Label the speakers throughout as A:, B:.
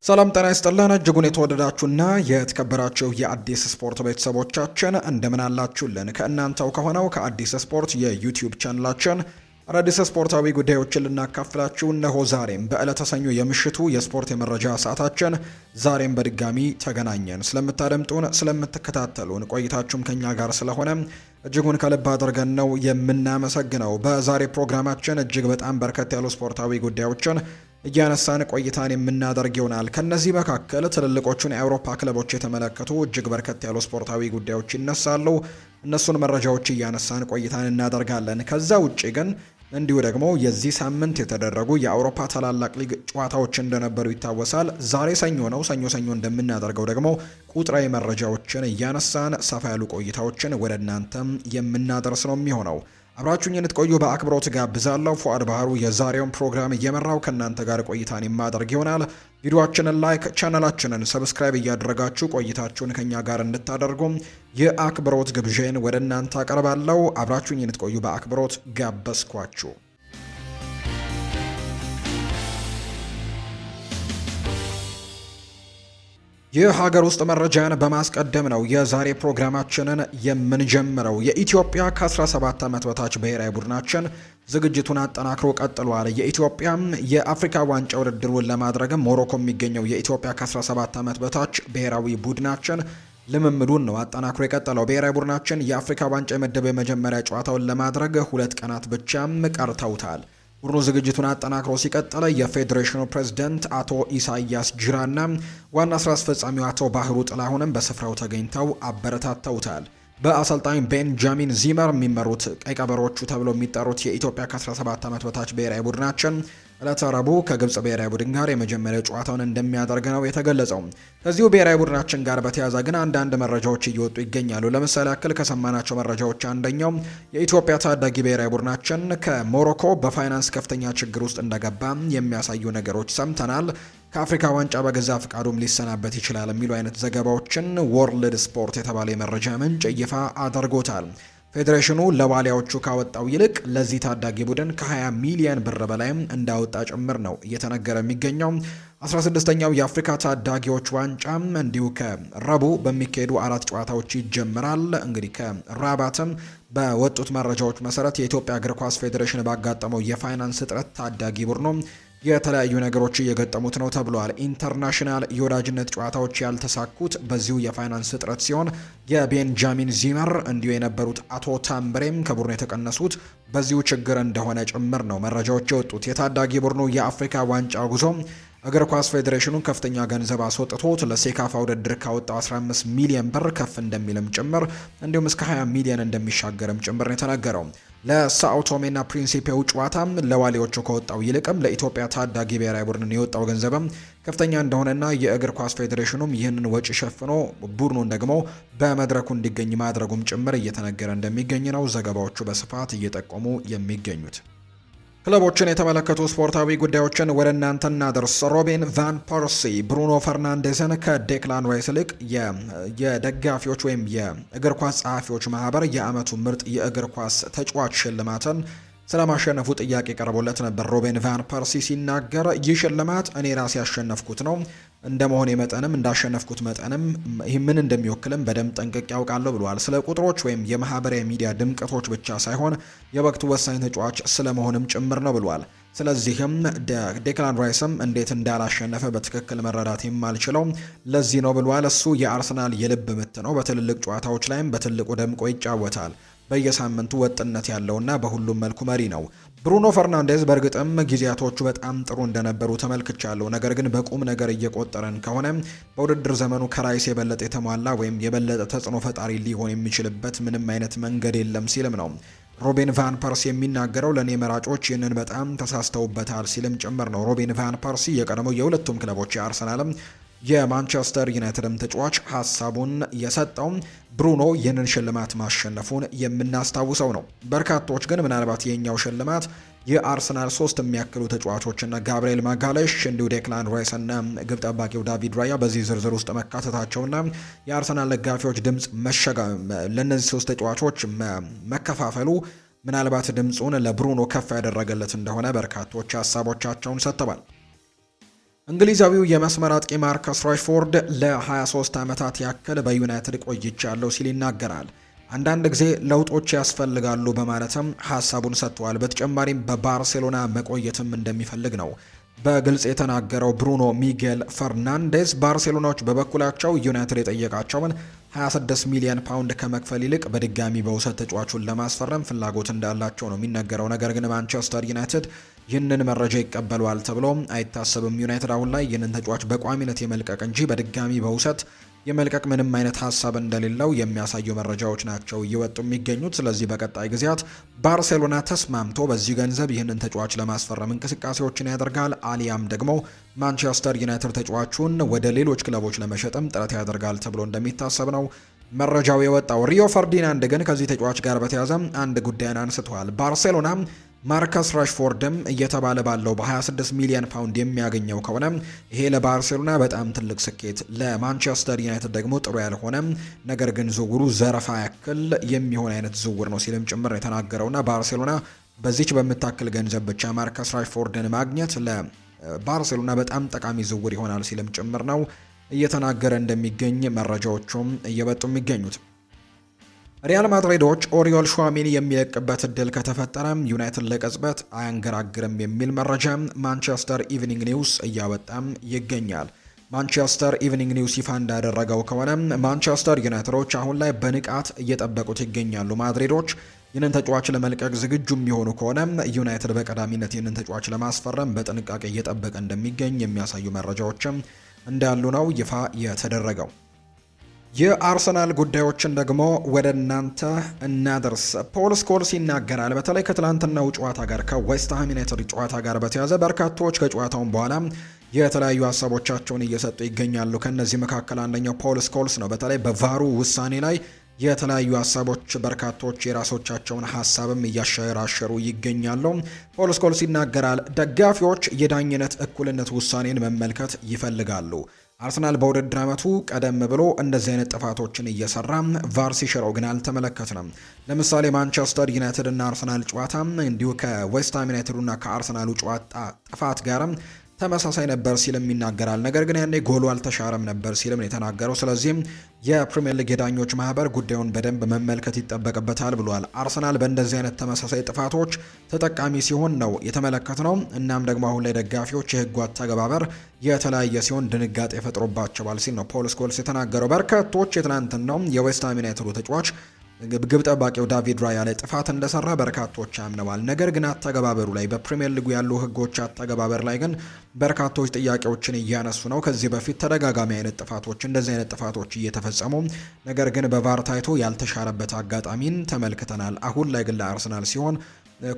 A: ሰላም ጤና ይስጥልን እጅጉን የተወደዳችሁና የተከበራችሁ የአዲስ ስፖርት ቤተሰቦቻችን እንደምን አላችሁልን? ከእናንተው ከሆነው ከአዲስ ስፖርት የዩቲዩብ ቻናላችን አዳዲስ ስፖርታዊ ጉዳዮችን ልናካፍላችሁ እነሆ ዛሬም በዕለተ ሰኞ የምሽቱ የስፖርት የመረጃ ሰዓታችን ዛሬም በድጋሚ ተገናኘን። ስለምታደምጡን፣ ስለምትከታተሉን ቆይታችሁም ከኛ ጋር ስለሆነ እጅጉን ከልብ አድርገን ነው የምናመሰግነው። በዛሬ ፕሮግራማችን እጅግ በጣም በርከት ያሉ ስፖርታዊ ጉዳዮችን እያነሳን ቆይታን የምናደርግ ይሆናል። ከነዚህ መካከል ትልልቆቹን የአውሮፓ ክለቦች የተመለከቱ እጅግ በርከት ያሉ ስፖርታዊ ጉዳዮች ይነሳሉ። እነሱን መረጃዎች እያነሳን ቆይታን እናደርጋለን። ከዛ ውጪ ግን እንዲሁ ደግሞ የዚህ ሳምንት የተደረጉ የአውሮፓ ታላላቅ ሊግ ጨዋታዎች እንደነበሩ ይታወሳል። ዛሬ ሰኞ ነው። ሰኞ እንደምናደርገው ደግሞ ቁጥራዊ መረጃዎችን እያነሳን ሰፋ ያሉ ቆይታዎችን ወደ እናንተም የምናደርስ ነው የሚሆነው። አብራችሁኝ እንድትቆዩ በአክብሮት ጋብዛለሁ። ፉአድ ባህሩ የዛሬውን ፕሮግራም እየመራው ከእናንተ ጋር ቆይታን የማደርግ ይሆናል። ቪዲዮአችንን ላይክ፣ ቻናላችንን ሰብስክራይብ እያደረጋችሁ ቆይታችሁን ከኛ ጋር እንድታደርጉም የአክብሮት ግብዣን ወደ እናንተ አቀርባለሁ። አብራችሁኝ እንድትቆዩ በአክብሮት ጋበዝኳችሁ። የሀገር ውስጥ መረጃን በማስቀደም ነው የዛሬ ፕሮግራማችንን የምንጀምረው። የኢትዮጵያ ከ17 ዓመት በታች ብሔራዊ ቡድናችን ዝግጅቱን አጠናክሮ ቀጥሏል። የኢትዮጵያ የአፍሪካ ዋንጫ ውድድሩን ለማድረግም ሞሮኮ የሚገኘው የኢትዮጵያ ከ17 ዓመት በታች ብሔራዊ ቡድናችን ልምምዱን ነው አጠናክሮ የቀጠለው። ብሔራዊ ቡድናችን የአፍሪካ ዋንጫ የምድብ የመጀመሪያ ጨዋታውን ለማድረግ 2 ቀናት ብቻም ቀርተውታል። ቡድኑ ዝግጅቱን አጠናክሮ ሲቀጥል የፌዴሬሽኑ ፕሬዝዳንት አቶ ኢሳያስ ጅራና ዋና ስራ አስፈጻሚው አቶ ባህሩ ጥላሁንም በስፍራው ተገኝተው አበረታተውታል። በአሰልጣኝ ቤንጃሚን ዚመር የሚመሩት ቀይ ቀበሮቹ ተብሎ የሚጠሩት የኢትዮጵያ ከ17 ዓመት በታች ብሔራዊ ቡድናችን ዕለተ ረቡዕ ከግብጽ ብሔራዊ ቡድን ጋር የመጀመሪያ ጨዋታውን እንደሚያደርግ ነው የተገለጸው። ከዚሁ ብሔራዊ ቡድናችን ጋር በተያያዘ ግን አንዳንድ መረጃዎች እየወጡ ይገኛሉ። ለምሳሌ ያክል ከሰማናቸው መረጃዎች አንደኛው የኢትዮጵያ ታዳጊ ብሔራዊ ቡድናችን ከሞሮኮ በፋይናንስ ከፍተኛ ችግር ውስጥ እንደገባ የሚያሳዩ ነገሮች ሰምተናል። ከአፍሪካ ዋንጫ በገዛ ፍቃዱም ሊሰናበት ይችላል የሚሉ አይነት ዘገባዎችን ወርልድ ስፖርት የተባለ የመረጃ ምንጭ ይፋ አድርጎታል። ፌዴሬሽኑ ለዋሊያዎቹ ካወጣው ይልቅ ለዚህ ታዳጊ ቡድን ከ20 ሚሊዮን ብር በላይም እንዳወጣ ጭምር ነው እየተነገረ የሚገኘው። 16ኛው የአፍሪካ ታዳጊዎች ዋንጫም እንዲሁ ከረቡዕ በሚካሄዱ 4 ጨዋታዎች ይጀምራል። እንግዲህ ከራባትም በወጡት መረጃዎች መሰረት የኢትዮጵያ እግር ኳስ ፌዴሬሽን ባጋጠመው የፋይናንስ እጥረት ታዳጊ ቡድኑ የተለያዩ ነገሮች እየገጠሙት ነው ተብሏል። ኢንተርናሽናል የወዳጅነት ጨዋታዎች ያልተሳኩት በዚሁ የፋይናንስ እጥረት ሲሆን የቤንጃሚን ዚመር እንዲሁ የነበሩት አቶ ታምብሬም ከቡድኑ የተቀነሱት በዚሁ ችግር እንደሆነ ጭምር ነው መረጃዎች የወጡት። የታዳጊ ቡድኑ የአፍሪካ ዋንጫ ጉዞ እግር ኳስ ፌዴሬሽኑ ከፍተኛ ገንዘብ አስወጥቶት ለሴካፋ ውድድር ካወጣው 15 ሚሊዮን ብር ከፍ እንደሚልም ጭምር እንዲሁም እስከ 20 ሚሊዮን እንደሚሻገርም ጭምር ነው የተነገረው። ለሳኦቶሜና ፕሪንሲፔው ጨዋታም ለዋሊዎቹ ከወጣው ይልቅም ለኢትዮጵያ ታዳጊ ብሔራዊ ቡድን የወጣው ገንዘብም ከፍተኛ እንደሆነና የእግር ኳስ ፌዴሬሽኑም ይህንን ወጪ ሸፍኖ ቡድኑን ደግሞ በመድረኩ እንዲገኝ ማድረጉም ጭምር እየተነገረ እንደሚገኝ ነው ዘገባዎቹ በስፋት እየጠቆሙ የሚገኙት። ክለቦችን የተመለከቱ ስፖርታዊ ጉዳዮችን ወደ እናንተ እናደርስ። ሮቢን ቫን ፐርሲ ብሩኖ ፈርናንዴዝን ከዴክላን ራይስ ይልቅ የደጋፊዎች ወይም የእግር ኳስ ጸሐፊዎች ማህበር የአመቱ ምርጥ የእግር ኳስ ተጫዋች ሽልማትን ስለማሸነፉ ጥያቄ ቀርቦለት ነበር። ሮቢን ቫን ፐርሲ ሲናገር ይህ ሽልማት እኔ ራሴ ያሸነፍኩት ነው፣ እንደ መሆኔ መጠንም እንዳሸነፍኩት መጠንም ይህ ምን እንደሚወክልም በደንብ ጠንቅቄ ያውቃለሁ ብለዋል። ስለ ቁጥሮች ወይም የማህበራዊ ሚዲያ ድምቀቶች ብቻ ሳይሆን የወቅቱ ወሳኝ ተጫዋች ስለመሆንም ጭምር ነው ብለዋል። ስለዚህም ዴክላን ራይስም እንዴት እንዳላሸነፈ በትክክል መረዳት የማልችለው ለዚህ ነው ብለዋል። እሱ የአርሰናል የልብ ምት ነው። በትልልቅ ጨዋታዎች ላይም በትልቁ ደምቆ ይጫወታል። በየሳምንቱ ወጥነት ያለውና በሁሉም መልኩ መሪ ነው። ብሩኖ ፈርናንዴዝ በእርግጥም ጊዜያቶቹ በጣም ጥሩ እንደነበሩ ተመልክቻለሁ። ነገር ግን በቁም ነገር እየቆጠረን ከሆነ በውድድር ዘመኑ ከራይስ የበለጠ የተሟላ ወይም የበለጠ ተጽዕኖ ፈጣሪ ሊሆን የሚችልበት ምንም አይነት መንገድ የለም ሲልም ነው ሮቢን ቫን ፐርሲ የሚናገረው። ለእኔ መራጮች ይህንን በጣም ተሳስተውበታል ሲልም ጭምር ነው። ሮቢን ቫን ፐርሲ የቀድሞው የሁለቱም ክለቦች የአርሰናልም የማንቸስተር ዩናይትድም ተጫዋች ሀሳቡን የሰጠው ብሩኖ ይህንን ሽልማት ማሸነፉን የምናስታውሰው ነው። በርካቶች ግን ምናልባት የኛው ሽልማት የአርሰናል 3 የሚያክሉ ተጫዋቾችና ጋብሪኤል ማጋሌሽ እንዲሁ ዴክላን ራይስ እና ግብ ጠባቂው ዳቪድ ራያ በዚህ ዝርዝር ውስጥ መካተታቸውና የአርሰናል ደጋፊዎች ድምጽ ለእነዚህ 3 ተጫዋቾች መከፋፈሉ ምናልባት ድምጹን ለብሩኖ ከፍ ያደረገለት እንደሆነ በርካቶች ሀሳቦቻቸውን ሰጥተዋል። እንግሊዛዊው የመስመር አጥቂ ማርከስ ራሽፎርድ ለ23 ዓመታት ያክል በዩናይትድ ቆይቻለሁ ሲል ይናገራል። አንዳንድ ጊዜ ለውጦች ያስፈልጋሉ በማለትም ሀሳቡን ሰጥቷል። በተጨማሪም በባርሴሎና መቆየትም እንደሚፈልግ ነው በግልጽ የተናገረው ብሩኖ ሚጌል ፈርናንዴዝ። ባርሴሎናዎች በበኩላቸው ዩናይትድ የጠየቃቸውን 26 ሚሊዮን ፓውንድ ከመክፈል ይልቅ በድጋሚ በውሰት ተጫዋቹን ለማስፈረም ፍላጎት እንዳላቸው ነው የሚነገረው። ነገር ግን ማንቸስተር ዩናይትድ ይህንን መረጃ ይቀበሏል ተብሎ አይታሰብም። ዩናይትድ አሁን ላይ ይህንን ተጫዋች በቋሚነት የመልቀቅ እንጂ በድጋሚ በውሰት የመልቀቅ ምንም አይነት ሀሳብ እንደሌለው የሚያሳዩ መረጃዎች ናቸው እየወጡ የሚገኙት። ስለዚህ በቀጣይ ጊዜያት ባርሴሎና ተስማምቶ በዚህ ገንዘብ ይህንን ተጫዋች ለማስፈረም እንቅስቃሴዎችን ያደርጋል፣ አሊያም ደግሞ ማንቸስተር ዩናይትድ ተጫዋቹን ወደ ሌሎች ክለቦች ለመሸጥም ጥረት ያደርጋል ተብሎ እንደሚታሰብ ነው መረጃው የወጣው። ሪዮ ፈርዲናንድ ግን ከዚህ ተጫዋች ጋር በተያያዘ አንድ ጉዳይን አንስተዋል። ባርሴሎና ማርከስ ራሽፎርድም እየተባለ ባለው በ26 ሚሊዮን ፓውንድ የሚያገኘው ከሆነ ይሄ ለባርሴሎና በጣም ትልቅ ስኬት፣ ለማንቸስተር ዩናይትድ ደግሞ ጥሩ ያልሆነ ነገር ግን ዝውውሩ ዘረፋ ያክል የሚሆን አይነት ዝውውር ነው ሲልም ጭምር የተናገረውና ባርሴሎና በዚች በምታክል ገንዘብ ብቻ ማርከስ ራሽፎርድን ማግኘት ለባርሴሎና በጣም ጠቃሚ ዝውውር ይሆናል ሲልም ጭምር ነው እየተናገረ እንደሚገኝ መረጃዎቹም እየወጡ የሚገኙት። ሪያል ማድሪዶች ኦሪዮል ሹዋሜኒ የሚለቅበት እድል ከተፈጠረ ዩናይትድ ለቅጽበት አያንገራግርም የሚል መረጃ ማንቸስተር ኢቭኒንግ ኒውስ እያወጣም ይገኛል። ማንቸስተር ኢቭኒንግ ኒውስ ይፋ እንዳደረገው ከሆነ ማንቸስተር ዩናይትዶች አሁን ላይ በንቃት እየጠበቁት ይገኛሉ። ማድሪዶች ይህንን ተጫዋች ለመልቀቅ ዝግጁ የሚሆኑ ከሆነ ዩናይትድ በቀዳሚነት ይህንን ተጫዋች ለማስፈረም በጥንቃቄ እየጠበቀ እንደሚገኝ የሚያሳዩ መረጃዎችም እንዳሉ ነው ይፋ የተደረገው። የአርሰናል ጉዳዮችን ደግሞ ወደ እናንተ እናደርስ። ፖል ስኮልስ ይናገራል። በተለይ ከትላንትናው ጨዋታ ጋር ከዌስትሃም ዩናይትድ ጨዋታ ጋር በተያያዘ በርካቶች ከጨዋታውን በኋላ የተለያዩ ሀሳቦቻቸውን እየሰጡ ይገኛሉ። ከነዚህ መካከል አንደኛው ፖል ስኮልስ ነው። በተለይ በቫሩ ውሳኔ ላይ የተለያዩ ሀሳቦች በርካቶች የራሶቻቸውን ሀሳብም እያሸራሸሩ ይገኛሉ። ፖል ስኮልስ ይናገራል። ደጋፊዎች የዳኝነት እኩልነት ውሳኔን መመልከት ይፈልጋሉ። አርሰናል በውድድር ዓመቱ ቀደም ብሎ እንደዚህ አይነት ጥፋቶችን እየሰራ ቫር ሲሽረው ግን አልተመለከትንም። ለምሳሌ ማንቸስተር ዩናይትድ እና አርሰናል ጨዋታ እንዲሁ ከዌስትሃም ዩናይትድ እና ከአርሰናሉ ጨዋታ ጥፋት ጋርም ተመሳሳይ ነበር ሲልም ይናገራል። ነገር ግን ያኔ ጎሉ አልተሻረም ነበር ሲልም ነው የተናገረው። ስለዚህም የፕሪሚየር ሊግ የዳኞች ማህበር ጉዳዩን በደንብ መመልከት ይጠበቅበታል ብሏል። አርሰናል በእንደዚህ አይነት ተመሳሳይ ጥፋቶች ተጠቃሚ ሲሆን ነው የተመለከትነው። እናም ደግሞ አሁን ላይ ደጋፊዎች የህጉ አተገባበር የተለያየ ሲሆን ድንጋጤ ፈጥሮባቸዋል ሲል ነው ፖል ስኮልስ የተናገረው። በርካቶች የትናንትናው የዌስትሃም ዩናይትዱ ተጫዋች ግብ ጠባቂው ዳቪድ ራያ ላይ ጥፋት እንደሰራ በርካቶች አምነዋል። ነገር ግን አተገባበሩ ላይ በፕሪሚየር ሊጉ ያሉ ህጎች አተገባበር ላይ ግን በርካቶች ጥያቄዎችን እያነሱ ነው። ከዚህ በፊት ተደጋጋሚ አይነት ጥፋቶች እንደዚህ አይነት ጥፋቶች እየተፈጸሙ ነገር ግን በቫር ታይቶ ያልተሻረበት አጋጣሚን ተመልክተናል። አሁን ላይ ግን ለአርሰናል ሲሆን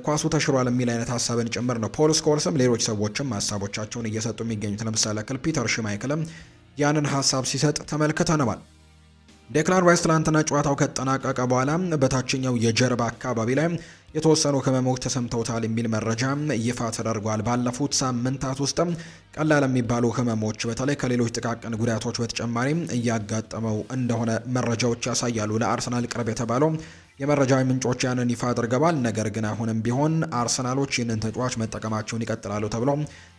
A: ኳሱ ተሽሯል የሚል አይነት ሀሳብን ጭምር ነው ፖል ስኮልስም ሌሎች ሰዎችም ሀሳቦቻቸውን እየሰጡ የሚገኙት። ለምሳሌ ፒተር ሽማይክልም ያንን ሀሳብ ሲሰጥ ተመልክተነዋል። ዴክላን ራይስ ትላንትና ጨዋታው ከተጠናቀቀ በኋላ በታችኛው የጀርባ አካባቢ ላይ የተወሰኑ ህመሞች ተሰምተውታል የሚል መረጃ ይፋ ተደርጓል። ባለፉት ሳምንታት ውስጥም ቀላል የሚባሉ ህመሞች በተለይ ከሌሎች ጥቃቅን ጉዳቶች በተጨማሪም እያጋጠመው እንደሆነ መረጃዎች ያሳያሉ። ለአርሰናል ቅርብ የተባለው የመረጃ ምንጮች ያንን ይፋ አድርገዋል። ነገር ግን አሁንም ቢሆን አርሰናሎች ይህንን ተጫዋች መጠቀማቸውን ይቀጥላሉ ተብሎ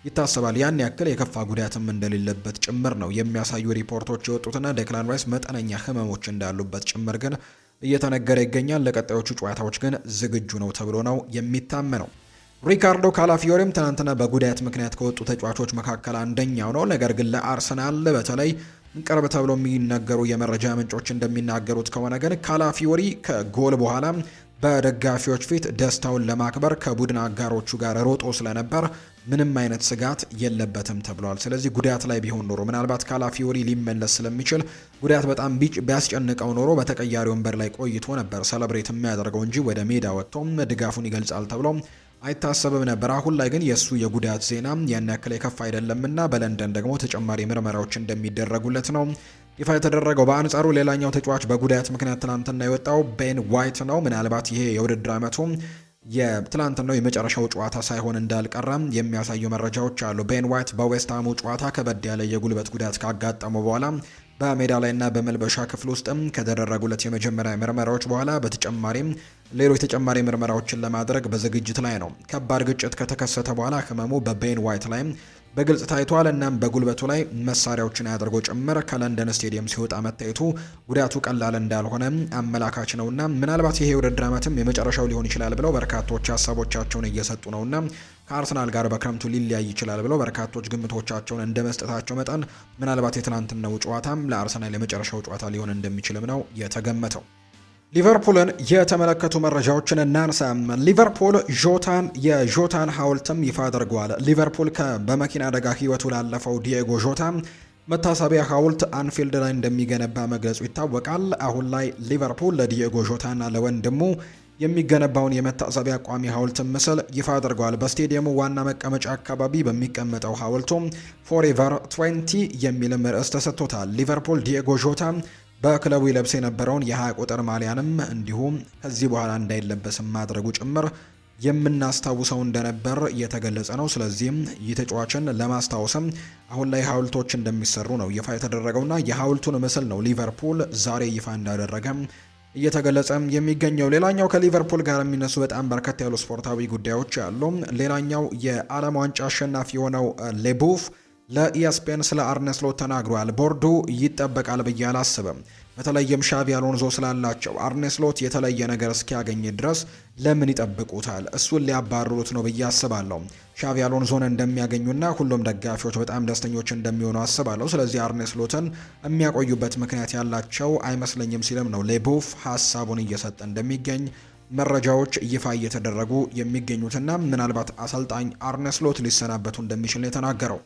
A: ይታሰባል። ያን ያክል የከፋ ጉዳትም እንደሌለበት ጭምር ነው የሚያሳዩ ሪፖርቶች የወጡትና ዴክላን ራይስ መጠነኛ ህመሞች እንዳሉበት ጭምር ግን እየተነገረ ይገኛል። ለቀጣዮቹ ጨዋታዎች ግን ዝግጁ ነው ተብሎ ነው የሚታመነው። ሪካርዶ ካላፊዮሪም ትናንትና በጉዳት ምክንያት ከወጡ ተጫዋቾች መካከል አንደኛው ነው። ነገር ግን ለአርሰናል በተለይ ቅርብ ተብሎ የሚነገሩ የመረጃ ምንጮች እንደሚናገሩት ከሆነ ግን ካላፊዮሪ ከጎል በኋላ በደጋፊዎች ፊት ደስታውን ለማክበር ከቡድን አጋሮቹ ጋር ሮጦ ስለነበር ምንም አይነት ስጋት የለበትም ተብሏል። ስለዚህ ጉዳት ላይ ቢሆን ኖሮ ምናልባት ካላፊዮሪ ሊመለስ ስለሚችል ጉዳት በጣም ቢያስጨንቀው ኖሮ በተቀያሪ ወንበር ላይ ቆይቶ ነበር ሰለብሬት የሚያደርገው እንጂ ወደ ሜዳ ወጥቶም ድጋፉን ይገልጻል ተብሎ አይታሰብም ነበር። አሁን ላይ ግን የእሱ የጉዳት ዜና ያን ያክል የከፋ አይደለምና በለንደን ደግሞ ተጨማሪ ምርመራዎች እንደሚደረጉለት ነው ይፋ የተደረገው። በአንጻሩ ሌላኛው ተጫዋች በጉዳት ምክንያት ትናንትና የወጣው ቤን ዋይት ነው። ምናልባት ይሄ የውድድር ዓመቱ የትላንትናው የመጨረሻው ጨዋታ ሳይሆን እንዳልቀረም የሚያሳዩ መረጃዎች አሉ። ቤን ዋይት በዌስትሃሙ ጨዋታ ከበድ ያለ የጉልበት ጉዳት ካጋጠመው በኋላ በሜዳ ላይና በመልበሻ ክፍል ውስጥም ከተደረጉለት የመጀመሪያ ምርመራዎች በኋላ በተጨማሪም ሌሎች ተጨማሪ ምርመራዎችን ለማድረግ በዝግጅት ላይ ነው። ከባድ ግጭት ከተከሰተ በኋላ ህመሙ በቤን ዋይት ላይ በግልጽ ታይቷል። እናም በጉልበቱ ላይ መሳሪያዎችን አድርጎ ጭምር ከለንደን ስቴዲየም ሲወጣ መታየቱ ጉዳቱ ቀላል እንዳልሆነ አመላካች ነውና ምናልባት ይሄ የውድድር ዓመትም የመጨረሻው ሊሆን ይችላል ብለው በርካቶች ሀሳቦቻቸውን እየሰጡ ነውና ከአርሰናል ጋር በክረምቱ ሊለያይ ይችላል ብለው በርካቶች ግምቶቻቸውን እንደ መስጠታቸው መጠን ምናልባት የትናንትናው ጨዋታም ለአርሰናል የመጨረሻው ጨዋታ ሊሆን እንደሚችልም ነው የተገመተው። ሊቨርፑልን የተመለከቱ መረጃዎችን እናንሳ። ሊቨርፑል የዦታን ሐውልትም ይፋ አድርገዋል። ሊቨርፑል በመኪና አደጋ ሕይወቱ ላለፈው ዲኤጎ ዦታ መታሰቢያ ሐውልት አንፊልድ ላይ እንደሚገነባ መግለጹ ይታወቃል። አሁን ላይ ሊቨርፑል ለዲኤጎ ዦታና ለወንድሙ የሚገነባውን የመታሰቢያ ቋሚ ሐውልት ምስል ይፋ አድርገዋል። በስቴዲየሙ ዋና መቀመጫ አካባቢ በሚቀመጠው ሐውልቱ ፎሬቨር 20 የሚልም ርዕስ ተሰጥቶታል። ሊቨርፑል ዲኤጎ ዦታ በክለቡ ይለብስ የነበረውን የ20 ቁጥር ማሊያንም እንዲሁም ከዚህ በኋላ እንዳይለበስም ማድረጉ ጭምር የምናስታውሰው እንደነበር እየተገለጸ ነው። ስለዚህም ይህ ተጫዋችን ለማስታወስም አሁን ላይ ሐውልቶች እንደሚሰሩ ነው ይፋ የተደረገውና የሐውልቱን ምስል ነው ሊቨርፑል ዛሬ ይፋ እንዳደረገም እየተገለጸ የሚገኘው። ሌላኛው ከሊቨርፑል ጋር የሚነሱ በጣም በርከት ያሉ ስፖርታዊ ጉዳዮች አሉ። ሌላኛው የዓለም ዋንጫ አሸናፊ የሆነው ሌቡፍ ለኢኤስፒኤን ስለ አርነ ስሎት ተናግሯል። ቦርዱ ይጠበቃል ብዬ አላስብም። በተለይም ሻቪ አሎንዞ ስላላቸው አርነ ስሎት የተለየ ነገር እስኪያገኝ ድረስ ለምን ይጠብቁታል? እሱን ሊያባርሩት ነው ብዬ አስባለሁ። ሻቪ አሎንዞን እንደሚያገኙና ሁሉም ደጋፊዎች በጣም ደስተኞች እንደሚሆኑ አስባለሁ። ስለዚህ አርነ ስሎትን የሚያቆዩበት ምክንያት ያላቸው አይመስለኝም ሲልም ነው ሌቡፍ ሀሳቡን እየሰጠ እንደሚገኝ መረጃዎች ይፋ እየተደረጉ የሚገኙትና ምናልባት አሰልጣኝ አርነ ስሎት ሊሰናበቱ እንደሚችል ነው የተናገረው።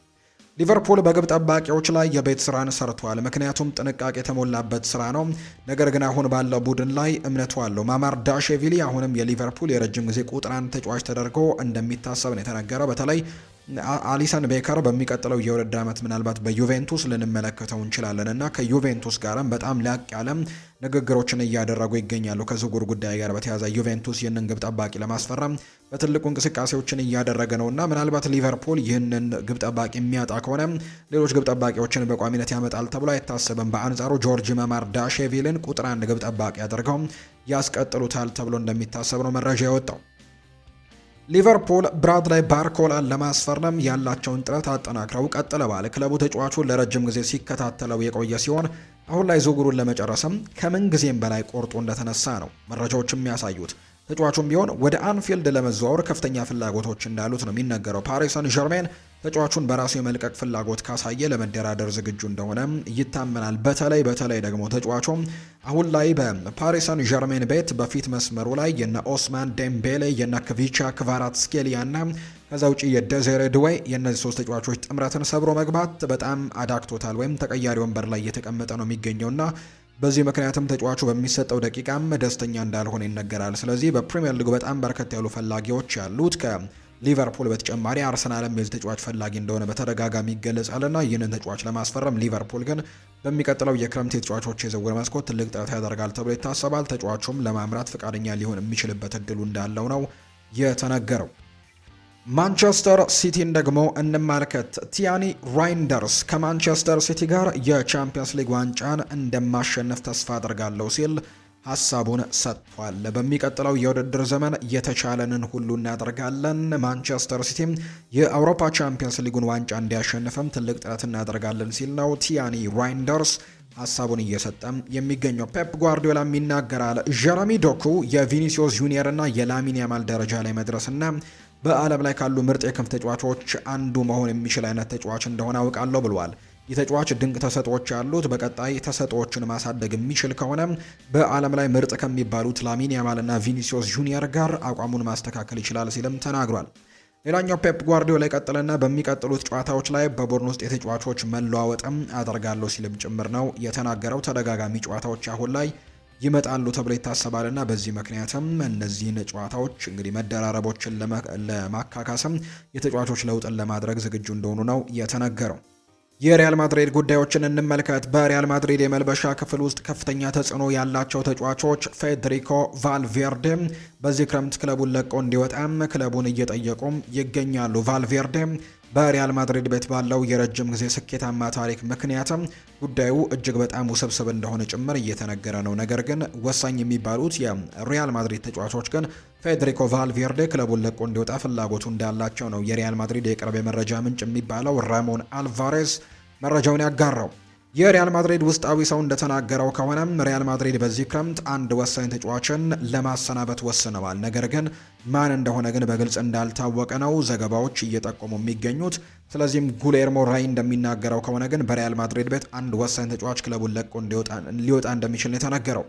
A: ሊቨርፑል በግብ ጠባቂዎች ላይ የቤት ስራን ሰርቷል። ምክንያቱም ጥንቃቄ የተሞላበት ስራ ነው። ነገር ግን አሁን ባለው ቡድን ላይ እምነቱ አለው። ማማርዳሽቪሊ አሁንም የሊቨርፑል የረጅም ጊዜ ቁጥር 1 ተጫዋች ተደርጎ እንደሚታሰብ ነው የተነገረው። በተለይ አሊሰን ቤከር በሚቀጥለው የውድድር ዓመት ምናልባት በዩቬንቱስ ልንመለከተው እንችላለን እና ከዩቬንቱስ ጋርም በጣም ላቅ ያለ ንግግሮችን እያደረጉ ይገኛሉ። ከዝውውር ጉዳይ ጋር በተያያዘ ዩቬንቱስ ይህንን ግብ ጠባቂ ለማስፈረም በትልቁ እንቅስቃሴዎችን እያደረገ ነውና ምናልባት ሊቨርፑል ይህንን ግብ ጠባቂ የሚያጣ ከሆነ ሌሎች ግብ ጠባቂዎችን በቋሚነት ያመጣል ተብሎ አይታሰብም። በአንጻሩ ጆርጅ ማማርዳሽቪሊን ቁጥር 1 ግብ ጠባቂ አድርገው ያስቀጥሉታል ተብሎ እንደሚታሰብ ነው መረጃ የወጣው። ሊቨርፑል ብራድላይ ባርኮላን ለማስፈረም ያላቸውን ጥረት አጠናክረው ቀጥለዋል። ክለቡ ተጫዋቹን ለረጅም ጊዜ ሲከታተለው የቆየ ሲሆን አሁን ላይ ዝውውሩን ለመጨረስም ከምን ጊዜም በላይ ቆርጦ እንደተነሳ ነው መረጃዎች የሚያሳዩት። ተጫዋቹም ቢሆን ወደ አንፊልድ ለመዘዋወር ከፍተኛ ፍላጎቶች እንዳሉት ነው የሚነገረው። ፓሪስ ሰን ዠርሜን ተጫዋቹን በራሱ የመልቀቅ ፍላጎት ካሳየ ለመደራደር ዝግጁ እንደሆነ ይታመናል። በተለይ ደግሞ ተጫዋቹም አሁን ላይ በፓሪስ ሰን ዠርሜን ቤት በፊት መስመሩ ላይ የነ ኦስማን ዴምቤሌ የነ ክቪቻ ክቫራትስኬሊያ እና ከዛ ውጪ የደዜሬ ድዌ የእነዚህ ሶስት ተጫዋቾች ጥምረትን ሰብሮ መግባት በጣም አዳክቶታል ወይም ተቀያሪ ወንበር ላይ እየተቀመጠ ነው የሚገኘውና በዚህ ምክንያትም ተጫዋቹ በሚሰጠው ደቂቃም ደስተኛ እንዳልሆነ ይነገራል። ስለዚህ በፕሪሚየር ሊጉ በጣም በርከት ያሉ ፈላጊዎች ያሉት ከሊቨርፑል በተጨማሪ አርሰናልም የዚህ ተጫዋች ፈላጊ እንደሆነ በተደጋጋሚ ይገለጻልና ይህንን ተጫዋች ለማስፈረም ሊቨርፑል ግን በሚቀጥለው የክረምት የተጫዋቾች የዝውውር መስኮት ትልቅ ጥረት ያደርጋል ተብሎ ይታሰባል። ተጫዋቹም ለማምራት ፈቃደኛ ሊሆን የሚችልበት እድሉ እንዳለው ነው የተነገረው። ማንቸስተር ሲቲን ደግሞ እንመልከት። ቲያኒ ራይንደርስ ከማንቸስተር ሲቲ ጋር የቻምፒየንስ ሊግ ዋንጫን እንደማሸነፍ ተስፋ አድርጋለሁ ሲል ሀሳቡን ሰጥቷል። በሚቀጥለው የውድድር ዘመን የተቻለንን ሁሉ እናደርጋለን፣ ማንቸስተር ሲቲም የአውሮፓ ቻምፒየንስ ሊጉን ዋንጫ እንዲያሸንፍም ትልቅ ጥረት እናደርጋለን ሲል ነው ቲያኒ ራይንደርስ ሀሳቡን እየሰጠም የሚገኘው። ፔፕ ጓርዲዮላም ይናገራል። ጀረሚ ዶኩ የቪኒሲዮስ ጁኒየር እና የላሚን ያማል ደረጃ ላይ መድረስና በዓለም ላይ ካሉ ምርጥ የክንፍ ተጫዋቾች አንዱ መሆን የሚችል አይነት ተጫዋች እንደሆነ አውቃለሁ ብሏል። ይህ ተጫዋች ድንቅ ተሰጥኦዎች ያሉት በቀጣይ ተሰጥኦዎችን ማሳደግ የሚችል ከሆነ በዓለም ላይ ምርጥ ከሚባሉት ላሚን ያማልና ቪኒሲዮስ ጁኒየር ጋር አቋሙን ማስተካከል ይችላል ሲልም ተናግሯል። ሌላኛው ፔፕ ጓርዲዮላ ይቀጥልና በሚቀጥሉት ጨዋታዎች ላይ በቡድን ውስጥ የተጫዋቾች መለዋወጥም አደርጋለሁ ሲልም ጭምር ነው የተናገረው። ተደጋጋሚ ጨዋታዎች አሁን ላይ ይመጣሉ ተብሎ ይታሰባልና በዚህ ምክንያትም እነዚህን ጨዋታዎች እንግዲህ መደራረቦችን ለማካካስም የተጫዋቾች ለውጥን ለማድረግ ዝግጁ እንደሆኑ ነው የተነገረው። የሪያል ማድሪድ ጉዳዮችን እንመልከት። በሪያል ማድሪድ የመልበሻ ክፍል ውስጥ ከፍተኛ ተጽዕኖ ያላቸው ተጫዋቾች ፌዴሪኮ ቫልቬርዴ በዚህ ክረምት ክለቡን ለቀው እንዲወጣም ክለቡን እየጠየቁም ይገኛሉ። ቫልቬርዴ በሪያል ማድሪድ ቤት ባለው የረጅም ጊዜ ስኬታማ ታሪክ ምክንያትም ጉዳዩ እጅግ በጣም ውስብስብ እንደሆነ ጭምር እየተነገረ ነው። ነገር ግን ወሳኝ የሚባሉት የሪያል ማድሪድ ተጫዋቾች ግን ፌዴሪኮ ቫልቬርዴ ክለቡን ለቆ እንዲወጣ ፍላጎቱ እንዳላቸው ነው የሪያል ማድሪድ የቅርብ የመረጃ ምንጭ የሚባለው ራሞን አልቫሬዝ መረጃውን ያጋራው። የሪያል ማድሪድ ውስጣዊ ሰው እንደተናገረው ከሆነም ሪያል ማድሪድ በዚህ ክረምት አንድ ወሳኝ ተጫዋችን ለማሰናበት ወስነዋል። ነገር ግን ማን እንደሆነ ግን በግልጽ እንዳልታወቀ ነው ዘገባዎች እየጠቆሙ የሚገኙት። ስለዚህም ጉሌርሞ ራይ እንደሚናገረው ከሆነ ግን በሪያል ማድሪድ ቤት አንድ ወሳኝ ተጫዋች ክለቡን ለቆ ሊወጣ እንደሚችል ነው የተናገረው።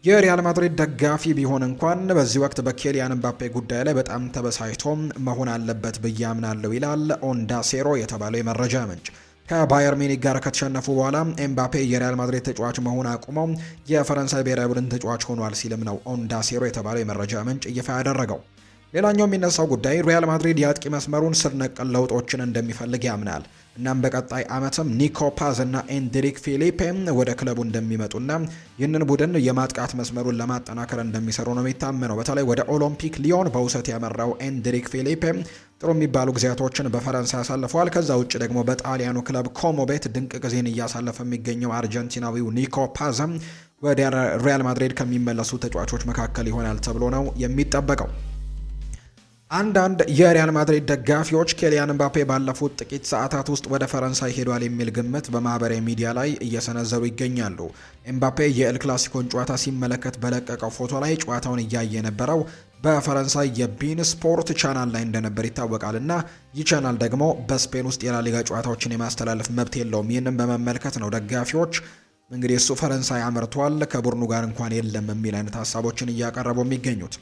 A: የሪያል ማድሪድ ደጋፊ ቢሆን እንኳን በዚህ ወቅት በኬሊያን ምባፔ ጉዳይ ላይ በጣም ተበሳጭቶም መሆን አለበት ብዬ አምናለሁ ይላል ኦንዳ ሴሮ የተባለው የመረጃ ምንጭ። ከባየር ሚኒክ ጋር ከተሸነፉ በኋላ ኤምባፔ የሪያል ማድሪድ ተጫዋች መሆን አቁመው የፈረንሳይ ብሔራዊ ቡድን ተጫዋች ሆኗል ሲልም ነው ኦንዳ ሴሮ የተባለው የመረጃ ምንጭ ይፋ ያደረገው። ሌላኛው የሚነሳው ጉዳይ ሪያል ማድሪድ የአጥቂ መስመሩን ስር ነቀል ለውጦችን እንደሚፈልግ ያምናል። እናም በቀጣይ ዓመትም ኒኮ ፓዝ እና ኤንድሪክ ፊሊፔ ወደ ክለቡ እንደሚመጡና ይህንን ቡድን የማጥቃት መስመሩን ለማጠናከር እንደሚሰሩ ነው የሚታመነው። በተለይ ወደ ኦሎምፒክ ሊዮን በውሰት ያመራው ኤንድሪክ ፊሊፔ ጥሩ የሚባሉ ጊዜያቶችን በፈረንሳይ ያሳልፈዋል። ከዛ ውጭ ደግሞ በጣሊያኑ ክለብ ኮሞ ቤት ድንቅ ጊዜን እያሳለፈ የሚገኘው አርጀንቲናዊው ኒኮ ፓዝም ወደ ሪያል ማድሪድ ከሚመለሱ ተጫዋቾች መካከል ይሆናል ተብሎ ነው የሚጠበቀው። አንዳንድ የሪያል ማድሪድ ደጋፊዎች ኬሊያን ምባፔ ባለፉት ጥቂት ሰዓታት ውስጥ ወደ ፈረንሳይ ሄዷል የሚል ግምት በማህበራዊ ሚዲያ ላይ እየሰነዘሩ ይገኛሉ። ኤምባፔ የኤል ክላሲኮን ጨዋታ ሲመለከት በለቀቀው ፎቶ ላይ ጨዋታውን እያየ የነበረው በፈረንሳይ የቢን ስፖርት ቻናል ላይ እንደነበር ይታወቃል እና ይህ ቻናል ደግሞ በስፔን ውስጥ የላሊጋ ጨዋታዎችን የማስተላለፍ መብት የለውም። ይህንን በመመልከት ነው ደጋፊዎች እንግዲህ እሱ ፈረንሳይ አመርቷል ከቡድኑ ጋር እንኳን የለም የሚል አይነት ሀሳቦችን እያቀረቡ የሚገኙት።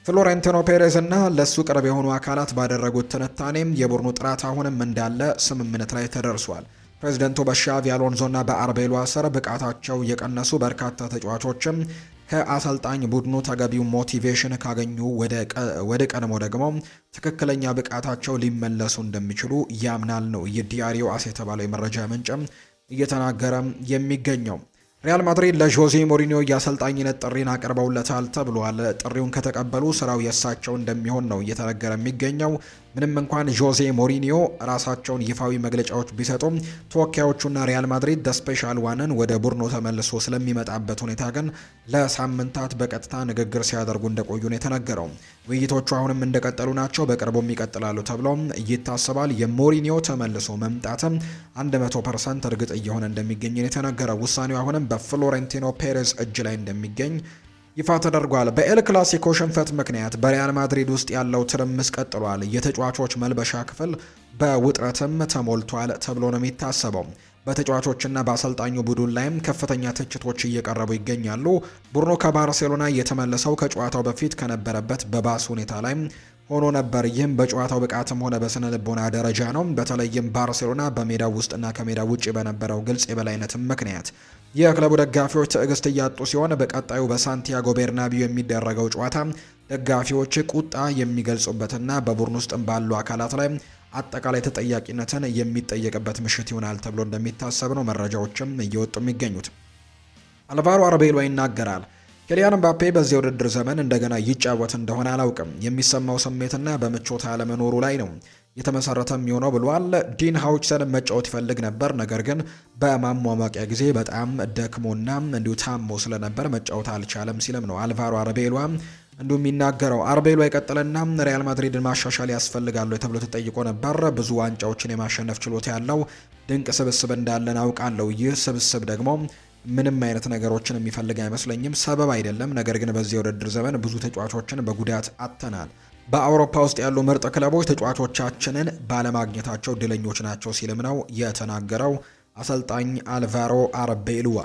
A: ፍሎሬንቲኖ ፔሬዝ እና ለሱ ቅርብ የሆኑ አካላት ባደረጉት ትንታኔም የቡድኑ ጥራት አሁንም እንዳለ ስምምነት ላይ ተደርሷል። ፕሬዚደንቱ በሻቪ አሎንዞና በአርቤሎ ስር ብቃታቸው የቀነሱ በርካታ ተጫዋቾችም ከአሰልጣኝ ቡድኑ ተገቢው ሞቲቬሽን ካገኙ ወደ ቀድሞ ደግሞ ትክክለኛ ብቃታቸው ሊመለሱ እንደሚችሉ ያምናል ነው የዲያሪዮ አስ የተባለው የመረጃ ምንጭም እየተናገረ የሚገኘው። ሪያል ማድሪድ ለጆዜ ሞሪኒዮ የአሰልጣኝነት ጥሪን አቅርበውለታል ተብሏል። ጥሪውን ከተቀበሉ ስራው የእሳቸው እንደሚሆን ነው እየተነገረ የሚገኘው። ምንም እንኳን ጆዜ ሞሪኒዮ ራሳቸውን ይፋዊ መግለጫዎች ቢሰጡም ተወካዮቹና ሪያል ማድሪድ ደስፔሻል ዋንን ወደ ቡድኑ ተመልሶ ስለሚመጣበት ሁኔታ ግን ለሳምንታት በቀጥታ ንግግር ሲያደርጉ እንደቆዩ ነው የተነገረው። ውይይቶቹ አሁንም እንደቀጠሉ ናቸው። በቅርቡም ይቀጥላሉ ተብሎ ይታሰባል። የሞሪኒዮ ተመልሶ መምጣትም 100% እርግጥ እየሆነ እንደሚገኝ ነው የተነገረው። ውሳኔው አሁንም በፍሎሬንቲኖ ፔሬዝ እጅ ላይ እንደሚገኝ ይፋ ተደርጓል። በኤል ክላሲኮ ሽንፈት ምክንያት በሪያል ማድሪድ ውስጥ ያለው ትርምስ ቀጥሏል። የተጫዋቾች መልበሻ ክፍል በውጥረትም ተሞልቷል ተብሎ ነው የሚታሰበው። በተጫዋቾችና በአሰልጣኙ ቡድን ላይም ከፍተኛ ትችቶች እየቀረቡ ይገኛሉ። ቡድኑ ከባርሴሎና የተመለሰው ከጨዋታው በፊት ከነበረበት በባስ ሁኔታ ላይ ሆኖ ነበር። ይህም በጨዋታው ብቃትም ሆነ በስነ ልቦና ደረጃ ነው። በተለይም ባርሴሎና በሜዳው ውስጥና ከሜዳው ውጭ በነበረው ግልጽ የበላይነትም ምክንያት የክለቡ ደጋፊዎች ትዕግስት እያጡ ሲሆን በቀጣዩ በሳንቲያጎ ቤርናቢዮ የሚደረገው ጨዋታ ደጋፊዎች ቁጣ የሚገልጹበትና በቡድን ውስጥም ባሉ አካላት ላይ አጠቃላይ ተጠያቂነትን የሚጠየቅበት ምሽት ይሆናል ተብሎ እንደሚታሰብ ነው መረጃዎችም እየወጡ የሚገኙት። አልቫሮ አርቤሎ ይናገራል። ኬሊያን ምባፔ በዚህ ውድድር ዘመን እንደገና ይጫወት እንደሆነ አላውቅም። የሚሰማው ስሜትና በምቾት አለመኖሩ ላይ ነው የተመሰረተ የሚሆነው ብሏል። ዲን ሃውችሰን መጫወት ይፈልግ ነበር፣ ነገር ግን በማሟሟቂያ ጊዜ በጣም ደክሞና እንዲሁ ታሞ ስለነበር መጫወት አልቻለም ሲልም ነው አልቫሮ አርቤሎ እንዲሁ የሚናገረው። አርቤሎ የቀጠለና ሪያል ማድሪድን ማሻሻል ያስፈልጋሉ ተብሎ ተጠይቆ ነበር። ብዙ ዋንጫዎችን የማሸነፍ ችሎታ ያለው ድንቅ ስብስብ እንዳለን አውቃለሁ። ይህ ስብስብ ደግሞ ምንም አይነት ነገሮችን የሚፈልግ አይመስለኝም። ሰበብ አይደለም፣ ነገር ግን በዚህ የውድድር ዘመን ብዙ ተጫዋቾችን በጉዳት አጥተናል። በአውሮፓ ውስጥ ያሉ ምርጥ ክለቦች ተጫዋቾቻችንን ባለማግኘታቸው ድለኞች ናቸው ሲልም ነው የተናገረው አሰልጣኝ አልቫሮ አርቤሎዋ።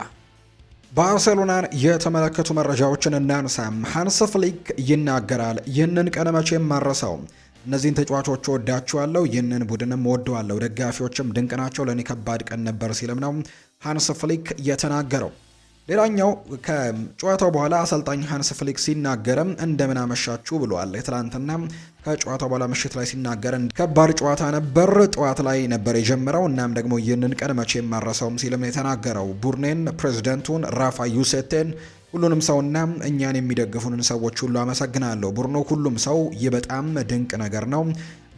A: ባርሴሎናን የተመለከቱ መረጃዎችን እናንሳም። ሃንስ ፍሊክ ይናገራል። ይህንን ቀን መቼም ማረሰውም። እነዚህን ተጫዋቾች ወዳቸዋለሁ፣ ይህንን ቡድንም ወደዋለሁ። ደጋፊዎችም ድንቅ ናቸው። ለእኔ ከባድ ቀን ነበር ሲልም ነው ሃንስ ፍሊክ የተናገረው። ሌላኛው ከጨዋታው በኋላ አሰልጣኝ ሃንስ ፍሊክ ሲናገርም እንደምን አመሻችሁ ብሏል። ትላንትና ከጨዋታው በኋላ ምሽት ላይ ሲናገር ከባድ ጨዋታ ነበር፣ ጠዋት ላይ ነበር የጀመረው፣ እናም ደግሞ ይህንን ቀን መቼም ማረሰውም ሲልም የተናገረው ቡድኔን፣ ፕሬዝደንቱን፣ ራፋ ዩሴቴን፣ ሁሉንም ሰውና እኛን የሚደግፉንን ሰዎች ሁሉ አመሰግናለሁ። ቡድኑ ሁሉም ሰው ይህ በጣም ድንቅ ነገር ነው።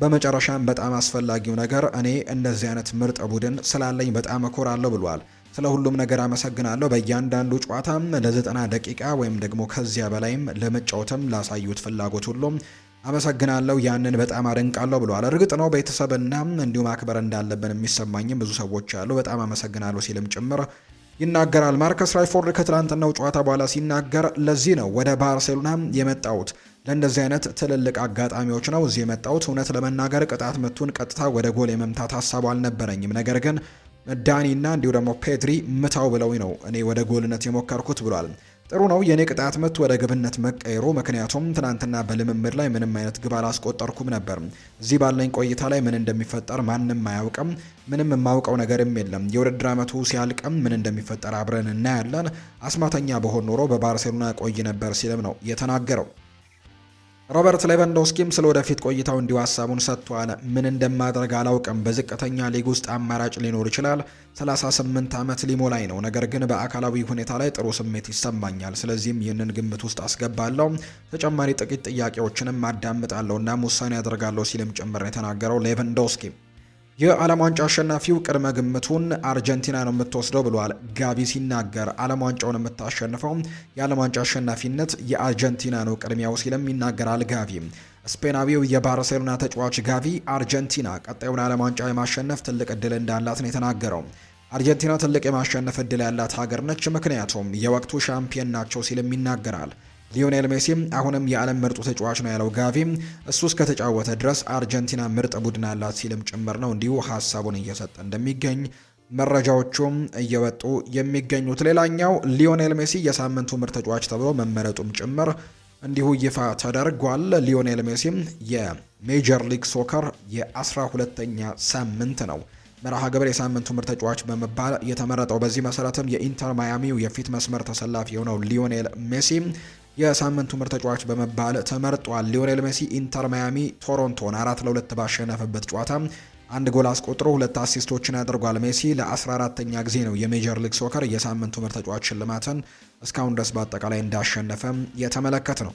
A: በመጨረሻም በጣም አስፈላጊው ነገር እኔ እንደዚህ አይነት ምርጥ ቡድን ስላለኝ በጣም እኮራለሁ ብሏል። ስለ ሁሉም ነገር አመሰግናለሁ። በእያንዳንዱ ጨዋታም ለ90 ደቂቃ ወይም ደግሞ ከዚያ በላይም ለመጫወትም ላሳዩት ፍላጎት ሁሉም አመሰግናለሁ። ያንን በጣም አደንቃለሁ ብሏል። እርግጥ ነው ቤተሰብና እንዲሁም ማክበር እንዳለብን የሚሰማኝም ብዙ ሰዎች አሉ። በጣም አመሰግናለሁ ሲልም ጭምር ይናገራል። ማርከስ ራሽፎርድ ከትላንትናው ጨዋታ በኋላ ሲናገር ለዚህ ነው ወደ ባርሴሎና የመጣሁት፣ ለእንደዚህ አይነት ትልልቅ አጋጣሚዎች ነው እዚህ የመጣሁት። እውነት ለመናገር ቅጣት ምቱን ቀጥታ ወደ ጎል የመምታት ሀሳቡ አልነበረኝም፣ ነገር ግን ዳኒና እንዲሁ ደግሞ ፔድሪ ምታው ብለው ነው እኔ ወደ ጎልነት የሞከርኩት ብሏል። ጥሩ ነው የኔ ቅጣት ምት ወደ ግብነት መቀየሩ፣ ምክንያቱም ትናንትና በልምምድ ላይ ምንም አይነት ግብ አላስቆጠርኩም ነበር። እዚህ ባለኝ ቆይታ ላይ ምን እንደሚፈጠር ማንም አያውቅም። ምንም የማውቀው ነገርም የለም። የውድድር ዓመቱ ሲያልቅም ምን እንደሚፈጠር አብረን እናያለን። አስማተኛ በሆን ኖሮ በባርሴሎና ቆይ ነበር ሲልም ነው የተናገረው። ሮበርት ሌቫንዶስኪም ስለ ወደፊት ቆይታው እንዲሁ ሀሳቡን ሰጥቷል። ምን እንደማድረግ አላውቅም። በዝቅተኛ ሊግ ውስጥ አማራጭ ሊኖር ይችላል። 38 ዓመት ሊሞላኝ ነው። ነገር ግን በአካላዊ ሁኔታ ላይ ጥሩ ስሜት ይሰማኛል። ስለዚህም ይህንን ግምት ውስጥ አስገባለሁ። ተጨማሪ ጥቂት ጥያቄዎችንም አዳምጣለሁ እና ውሳኔ ያደርጋለሁ ሲልም ጭምር የተናገረው ሌቫንዶስኪ የዓለም ዋንጫ አሸናፊው ቅድመ ግምቱን አርጀንቲና ነው የምትወስደው ብሏል። ጋቢ ሲናገር ዓለም ዋንጫውን የምታሸንፈው የዓለም ዋንጫ አሸናፊነት የአርጀንቲና ነው ቅድሚያው ሲልም ይናገራል። ጋቢ ስፔናዊው የባርሴሎና ተጫዋች ጋቪ አርጀንቲና ቀጣዩን ዓለም ዋንጫ የማሸነፍ ትልቅ እድል እንዳላት ነው የተናገረው። አርጀንቲና ትልቅ የማሸነፍ እድል ያላት ሀገር ነች፣ ምክንያቱም የወቅቱ ሻምፒዮን ናቸው ሲልም ይናገራል። ሊዮኔል ሜሲም አሁንም የዓለም ምርጡ ተጫዋች ነው ያለው ጋቪ እሱ እስከተጫወተ ድረስ አርጀንቲና ምርጥ ቡድን አላት ሲልም ጭምር ነው እንዲሁ ሀሳቡን እየሰጠ እንደሚገኝ መረጃዎቹም እየወጡ የሚገኙት። ሌላኛው ሊዮኔል ሜሲ የሳምንቱ ምርጥ ተጫዋች ተብሎ መመረጡም ጭምር እንዲሁ ይፋ ተደርጓል። ሊዮኔል ሜሲም የሜጀር ሊግ ሶከር የ12ኛ ሳምንት ነው መርሃ ግብር የሳምንቱ ምርጥ ተጫዋች በመባል የተመረጠው። በዚህ መሰረትም የኢንተር ማያሚው የፊት መስመር ተሰላፊ የሆነው ሊዮኔል ሜሲ የሳምንቱ ምርጥ ተጫዋች በመባል ተመርጧል። ሊዮኔል ሜሲ ኢንተር ማያሚ ቶሮንቶን 4-2 ባሸነፈበት ጨዋታ አንድ ጎል አስቆጥሮ 2 አሲስቶችን አድርጓል። ሜሲ ለ14ኛ ጊዜ ነው የሜጀር ሊግ ሶከር የሳምንቱ ምርጥ ተጫዋች ሽልማትን እስካሁን ድረስ በአጠቃላይ እንዳሸነፈ የተመለከተ ነው።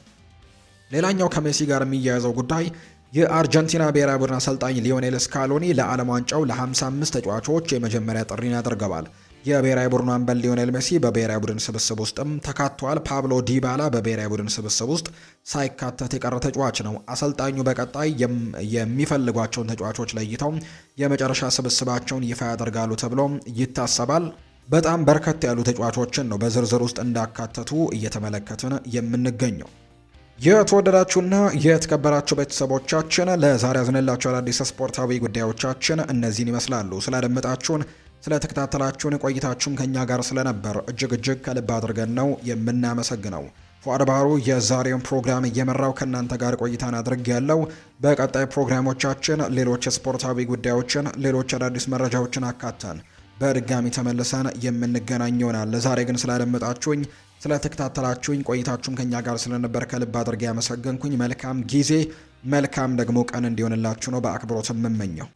A: ሌላኛው ከሜሲ ጋር የሚያያዘው ጉዳይ የአርጀንቲና ብሔራዊ ቡድን አሰልጣኝ ሊዮኔል ስካሎኒ ለዓለም ዋንጫው ለ55 ተጫዋቾች የመጀመሪያ ጥሪን ያደርገዋል። የብሔራዊ ቡድኑ አምበል ሊዮኔል ሜሲ በብሔራዊ ቡድን ስብስብ ውስጥም ተካቷል። ፓብሎ ዲባላ በብሔራዊ ቡድን ስብስብ ውስጥ ሳይካተት የቀረ ተጫዋች ነው። አሰልጣኙ በቀጣይ የሚፈልጓቸውን ተጫዋቾች ለይተው የመጨረሻ ስብስባቸውን ይፋ ያደርጋሉ ተብሎ ይታሰባል። በጣም በርከት ያሉ ተጫዋቾችን ነው በዝርዝር ውስጥ እንዳካተቱ እየተመለከትን የምንገኘው። የተወደዳችሁና የተከበራችሁ ቤተሰቦቻችን ለዛሬ ያዝንላችሁ አዳዲስ ስፖርታዊ ጉዳዮቻችን እነዚህን ይመስላሉ። ስላደመጣችሁን ስለተከታተላችሁን ቆይታችሁም ከኛ ጋር ስለነበር እጅግ ከልብ አድርገን ነው የምናመሰግነው። ፉአድ ባህሩ የዛሬውን ፕሮግራም እየመራው ከእናንተ ጋር ቆይታን አድርግ ያለው። በቀጣይ ፕሮግራሞቻችን ሌሎች ስፖርታዊ ጉዳዮችን፣ ሌሎች አዳዲስ መረጃዎችን አካተን በድጋሚ ተመልሰን የምንገናኝ ይሆናል። ለዛሬ ግን ስላደመጣችሁኝ ስለተከታተላችሁኝ ቆይታችሁም ከኛ ጋር ስለነበር ከልብ አድርጌ ያመሰገንኩኝ። መልካም ጊዜ መልካም ደግሞ ቀን እንዲሆንላችሁ ነው በአክብሮት የምመኘው።